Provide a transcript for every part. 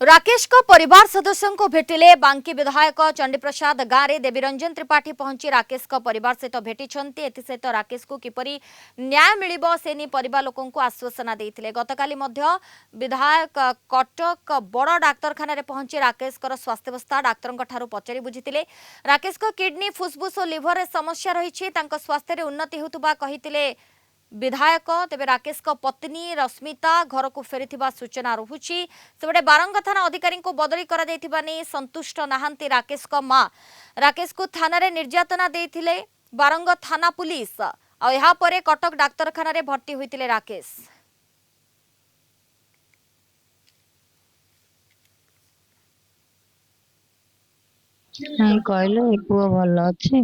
राकेश को परिवार सदस्यों को भेटिले बांकी विधायक चंडीप्रसाद गाँव में देवीरंजन त्रिपाठी पहुंची राकेश को परिवार सहित भेटी सहित राकेश को किपरि न्याय मिलिबो से नहीं परिवार लोकों को आश्वासना देते गतकाली विधायक कटक बड़ डाक्तरखाना पहुंची राकेश स्वास्थ्यावस्था डाक्तर पचारि बुझीते राकेश को किडनी फुसफुस और लिभर समस्या रही स्वास्थ्य उन्नति होता कहते विधायक तेबे राकेश को पत्नी रश्मिता घर को फेरी सूचना रहुची सेबडे बारंग थाना अधिकारी को बदली करा दैथिबा नै संतुष्ट नाहंती राकेश को मां राकेश को थाना रे निर्यातना देथिले बारंग थाना पुलिस आ यहा परे कटक डाक्तरखाना रे भर्ती होइतिले राकेश कहले पुओ भल अच्छे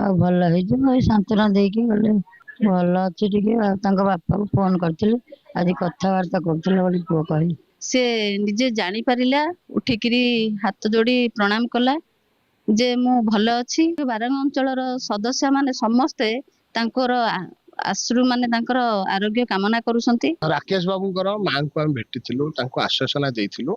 आ भल हो सांत्वना देकी गले भल अच्छे बापा को फोन करते आज कथबार्ता करते पुओ कहले से निजे जानी पारिला उठिकी हाथ जोड़ी प्रणाम कला जे मु भल अच्छी बारंग अंचल सदस्य माने समस्ते तांकर आश्रु माने तांकर आरोग्य कामना करुसंती। राकेश बाबूंकर मां को हम भेटिथिलु तांको आश्वासना देइथिलु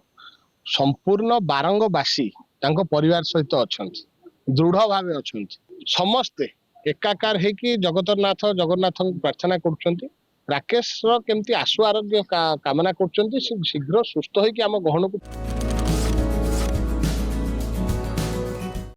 संपूर्ण बारंगवासी तांको परिवार सहित अछंती दृढ़ भावे अछंती समस्ते एकाकार है कि जगतरनाथ जगन्नाथ प्रार्थना करुछंती राकेश केमती आशु आरोग्य कामना करुछंती शीघ्र सुस्थ होई कि आम गहन को